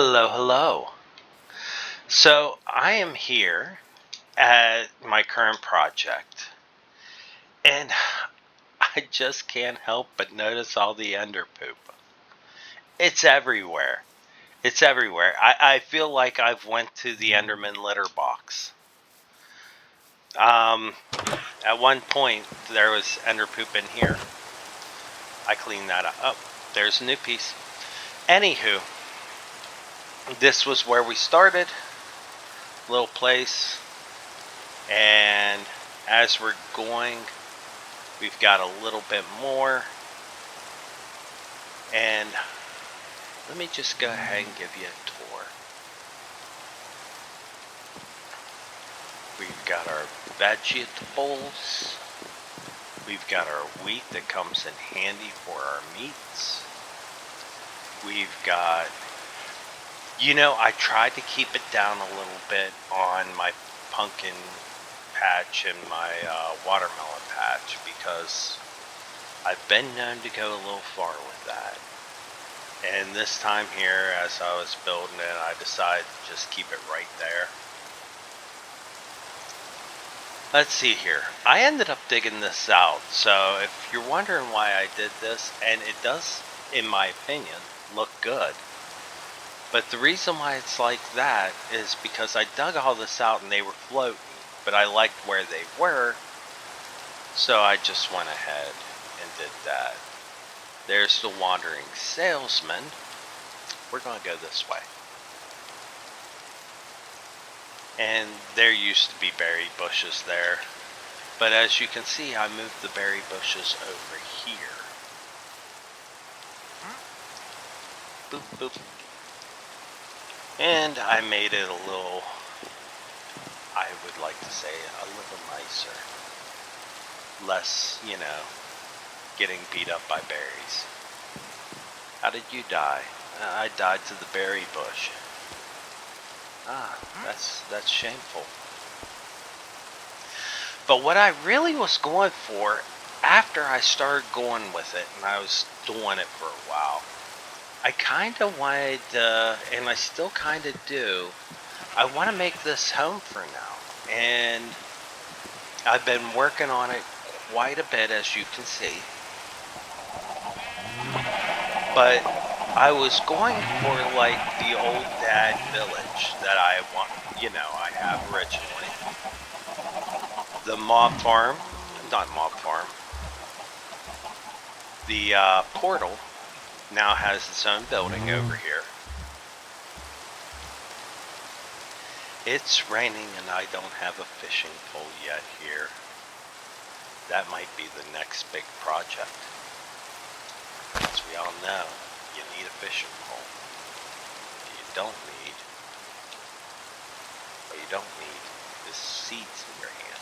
Hello, hello. So I am here at my current project, and I just can't help but notice all the ender poop. It's everywhere. It's everywhere. I feel like I've went to the Enderman litter box. Um, at one point there was ender poop in here. I cleaned that up. Oh, there's a new piece. Anywho, this was where we started. Little place. And as we're going, we've got a little bit more. And let me just go ahead and give you a tour. We've got our vegetables. We've got our wheat that comes in handy for our meats. We've got, I tried to keep it down a little bit on my pumpkin patch and my watermelon patch because I've been known to go a little far with that. And this time here, as I was building it, I decided to just keep it right there. Let's see here. I ended up digging this out. So if you're wondering why I did this, and it does, in my opinion, look good. But the reason why it's like that is because I dug all this out and they were floating. But I liked where they were. So I just went ahead and did that. There's the wandering salesman. We're going to go this way. And there used to be berry bushes there. But as you can see, I moved the berry bushes over here. Boop, boop. And I made it a little, I would like to say, a little nicer. Less, getting beat up by berries. How did you die? I died to the berry bush. That's shameful. But what I really was going for, after I started going with it, and I was doing it for a while, I kind of wanted, and I still kind of do, I want to make this home for now. And I've been working on it quite a bit, as you can see. But I was going for like the old dad village that I want, I have originally. The mob farm, not mob farm. The portal now has its own building over here. It's raining and I don't have a fishing pole yet here. That might be the next big project. As we all know, you need a fishing pole. What you don't need is seeds in your hand.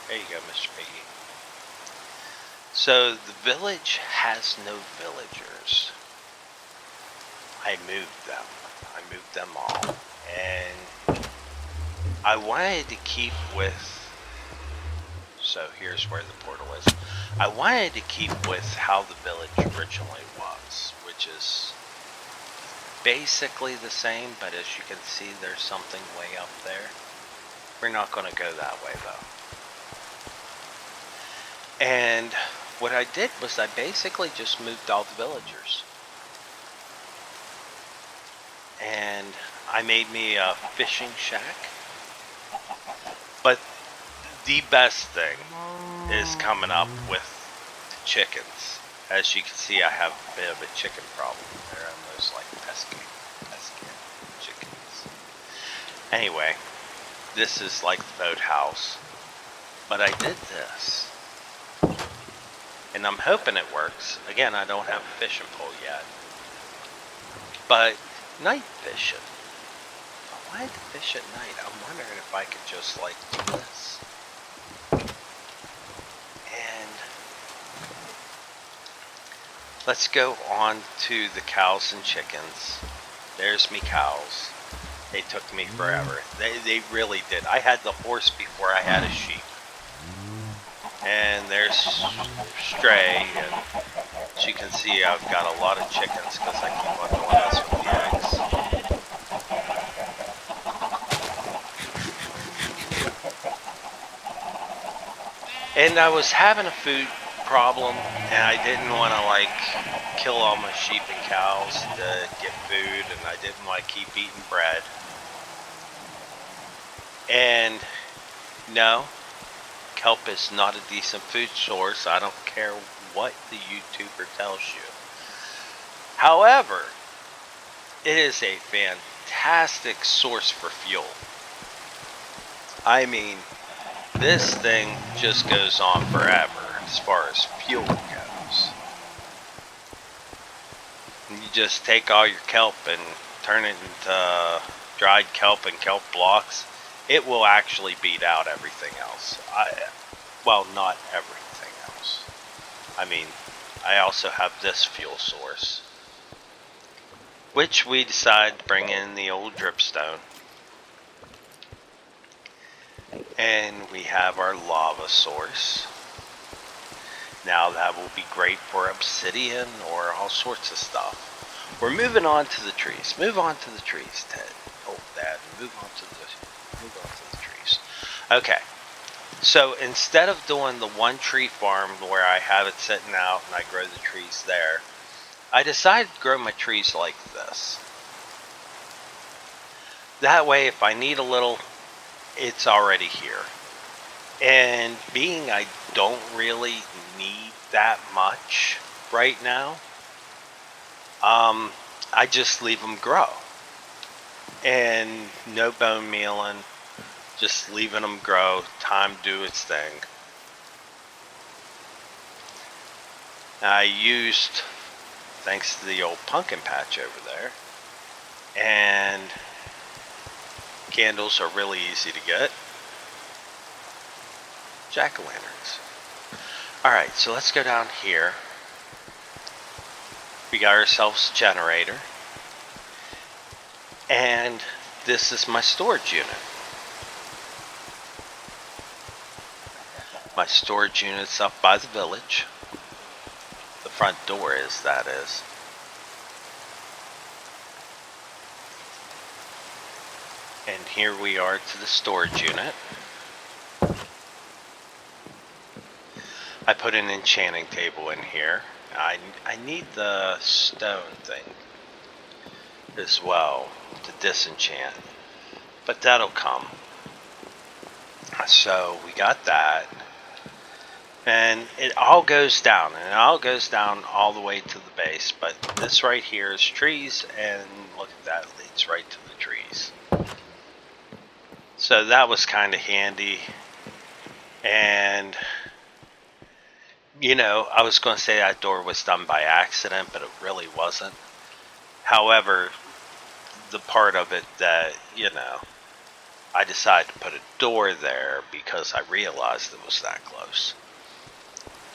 There you go, Mr. Piggy. So the village has no villagers. I moved them. I moved them all. And I wanted to keep with, so here's where the portal is. I wanted to keep with how the village originally was, which is basically the same, but as you can see, there's something way up there. We're not going to go that way though. And what I did was I basically just moved all the villagers. And I made me a fishing shack. But the best thing is coming up with the chickens. As you can see, I have a bit of a chicken problem. They're almost like pesky chickens. Anyway, this is like the boathouse. But I did this. And I'm hoping it works. Again, I don't have a fishing pole yet. But night fishing. I wanted to fish at night. I'm wondering if I could just like do this. And let's go on to the cows and chickens. There's me cows. They took me forever. They really did. I had the horse before I had a sheep. And there's Stray, and as you can see, I've got a lot of chickens because I keep on doing this with the And I was having a food problem, and I didn't want to like kill all my sheep and cows to get food, and I didn't want to keep eating bread. And no, kelp is not a decent food source. I don't care what the YouTuber tells you. However, it is a fantastic source for fuel. I mean, this thing just goes on forever as far as fuel goes. You just take all your kelp and turn it into dried kelp and kelp blocks. It will actually beat out everything else. Well, not everything else. I mean, I also have this fuel source, which we decided to bring in the old dripstone. And we have our lava source. Now that will be great for obsidian or all sorts of stuff. We're moving on to the trees. Move on to the trees, Ted. Oh, Dad, move on to the trees. Okay. So instead of doing the one tree farm where I have it sitting out and I grow the trees there, I decided to grow my trees like this. That way, if I need a little, it's already here. And being I don't really need that much right now, I just leave them grow. And no bone mealing, just leaving them grow, time do its thing. I used, thanks to the old pumpkin patch over there, and candles are really easy to get. Jack-o'-lanterns. Alright, so let's go down here. We got ourselves a generator. And this is my storage unit. My storage unit's up by the village. The front door is, that is. And here we are to the storage unit. I put an enchanting table in here. I need the stone thing as well to disenchant, but that'll come. So we got that, and it all goes down, and it all goes down all the way to the base. But this right here is trees, and look at that, it leads right to the trees. So that was kind of handy. And you know, I was going to say that door was done by accident, but it really wasn't. However, the part of it that, you know, I decided to put a door there because I realized it was that close.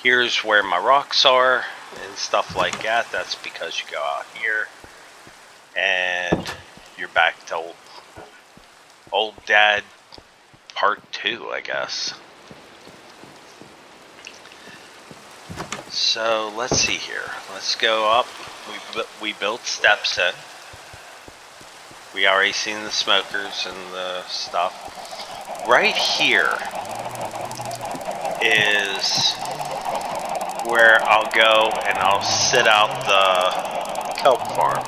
Here's where my rocks are and stuff like that. That's because you go out here and you're back to old dad part 2, I guess. So let's see here. Let's go up. We built steps in. We already seen the smokers and the stuff. Right here is where I'll go and I'll sit out the kelp farm.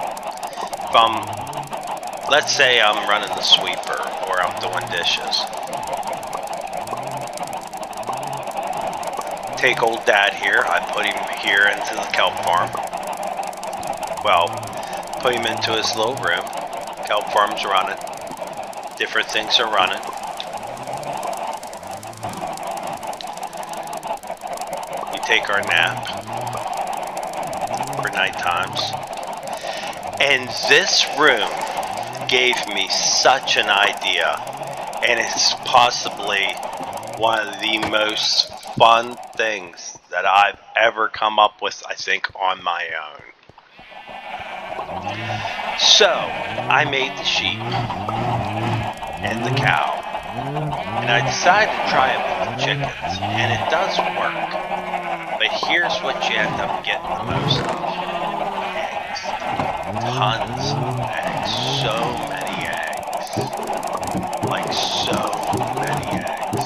Let's say I'm running the sweeper or I'm doing dishes. Take old dad here, I put him here into the kelp farm. Well, put him into his little room. Kelp farm's running. Different things are running. We take our nap for night times. And this room gave me such an idea. And it's possibly one of the most fun things that I've ever come up with, I think, on my own. So, I made the sheep and the cow, and I decided to try it with the chickens, and it does work. But here's what you end up getting the most of. Eggs. Tons of eggs. So many eggs. Like so many eggs.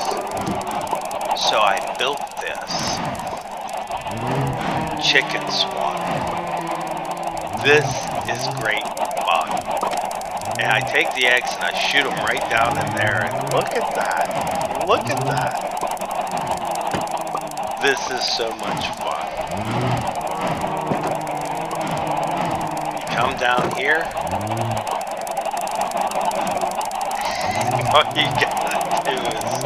So I built chicken swatter. This is great fun. And I take the eggs and I shoot them right down in there, and look at that. Look at that. This is so much fun. You come down here. All you gotta do is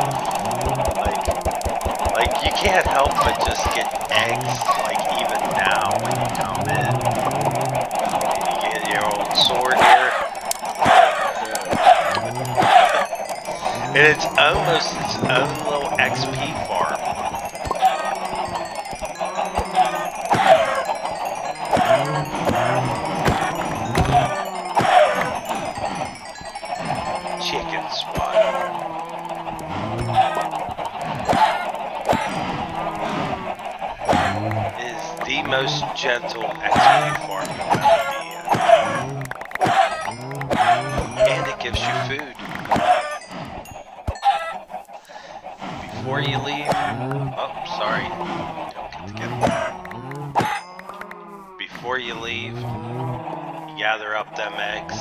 like you can't help but just get eggs, like even now when you come in. And you get your old sword here. And it's almost its own little XP farm. Chicken swatter. It is the most gentle XP farm you'll ever be in. And it gives you food. Before you leave, oh, sorry, don't get to get that. Before you leave, you gather up them eggs,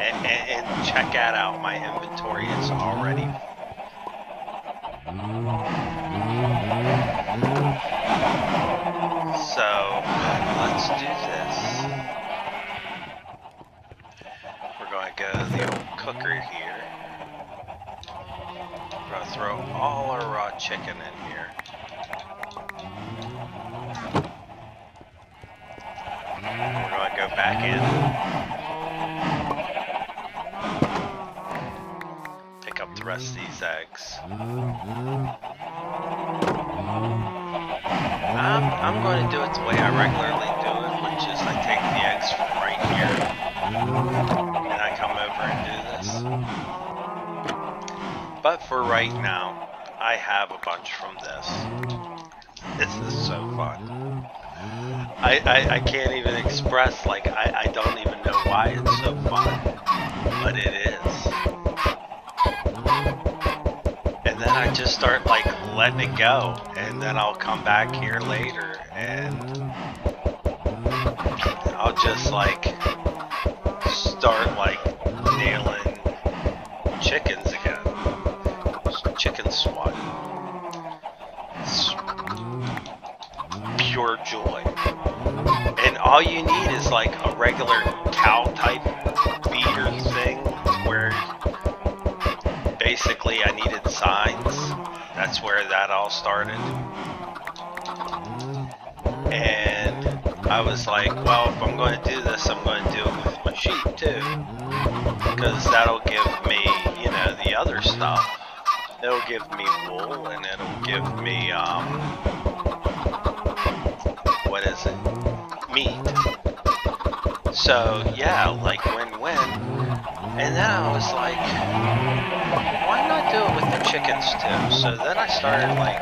and check that out. My inventory is already. So, let's do this. We're going to go to the old cooker here. We're going to throw all our raw chicken in here. We're going to go back in. Pick up the rest of these eggs. I'm going to do it the way I regularly do it, which is I take the eggs from right here. And I come over and do this. But for right now, I have a bunch from this. This is so fun. I can't even express, like, I don't even know why it's so fun. But it is. And then I just start, like, letting it go. And then I'll come back here later and I'll just, like, start, like, nailing chickens again. Chicken swat. It's pure joy. And all you need is like a regular cow type feeder thing where basically I needed signs. That's where that all started. And I was like, well, if I'm going to do this, I'm going to do it with my sheep too. Because that'll give me, you know, the other stuff. It'll give me wool and it'll give me, what is it? Meat. So, yeah, like win-win. And then I was like, why not do it with the chickens too? So then I started like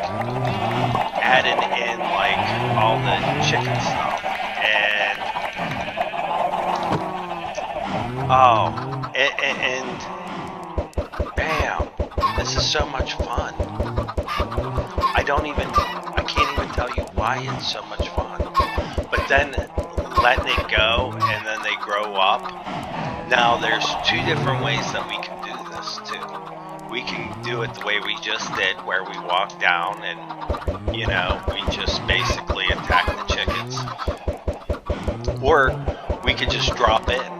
adding in like all the chicken stuff. And, oh, and bam. This is so much fun. I can't even tell you why it's so much fun. But then letting it go and then they grow up. Now there's two different ways that we can do this too. We can do it the way we just did, where we walk down and, you know, we just basically attack the chickens. Or we could just drop in.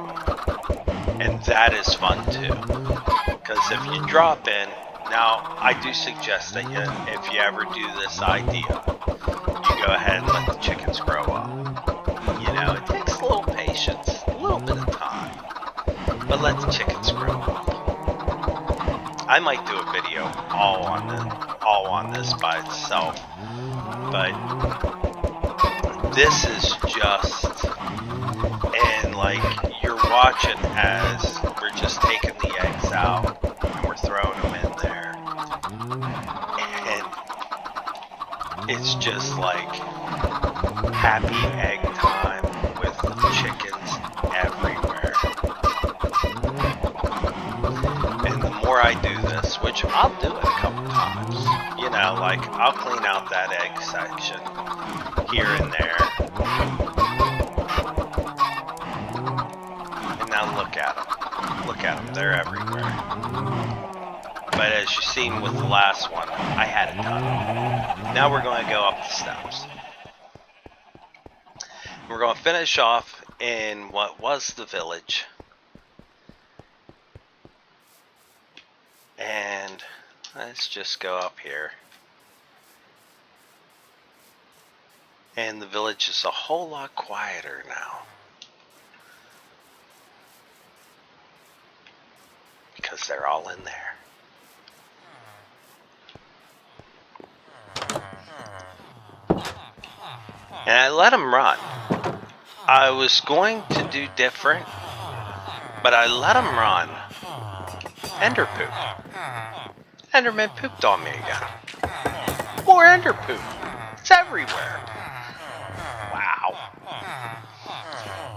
And that is fun too. Because if you drop in, now I do suggest that if you ever do this idea, you go ahead and let the chickens grow up. You know, it takes a little patience, a little bit of time, but let the chickens grow up. I might do a video all on this by itself, but this is just, and like you're watching as we're just taking the eggs out and we're throwing them in there, and it's just like happy egg time with chickens everywhere. And the more I do this, which I'll do it a couple times, you know, like I'll clean out that egg section here and there, at them. They're everywhere. But as you've seen with the last one, I had a ton. Now we're going to go up the steps. We're going to finish off in what was the village. And let's just go up here. And the village is a whole lot quieter now. Because they're all in there. And I let them run. I was going to do different, but I let them run. Ender poop. Enderman pooped on me again. More ender poop. It's everywhere. Wow.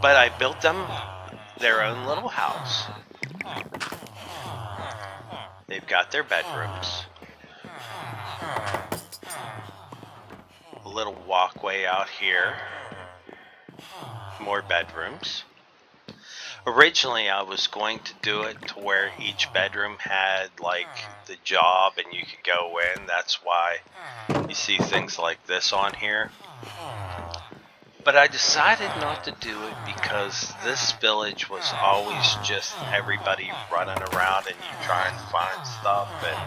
But I built them their own little house. They've got their bedrooms. A little walkway out here. More bedrooms. Originally, I was going to do it to where each bedroom had like the job and you could go in. That's why you see things like this on here. But I decided not to do it because this village was always just everybody running around and you try and find stuff and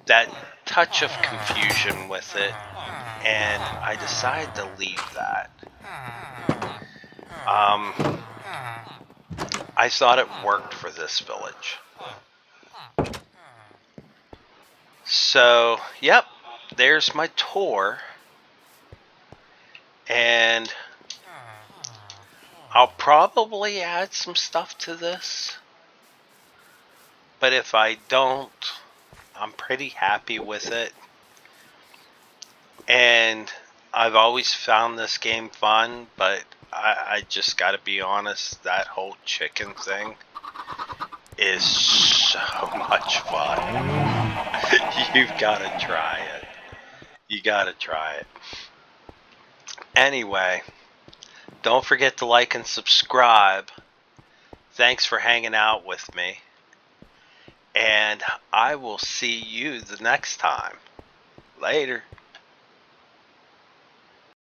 that touch of confusion with it. And I decided to leave that. I thought it worked for this village. So, yep, there's my tour. And I'll probably add some stuff to this. But if I don't, I'm pretty happy with it. And I've always found this game fun, but I just gotta be honest, that whole chicken thing is so much fun. You've gotta try it. You gotta try it. Anyway, don't forget to like and subscribe. Thanks for hanging out with me. And I will see you the next time. Later.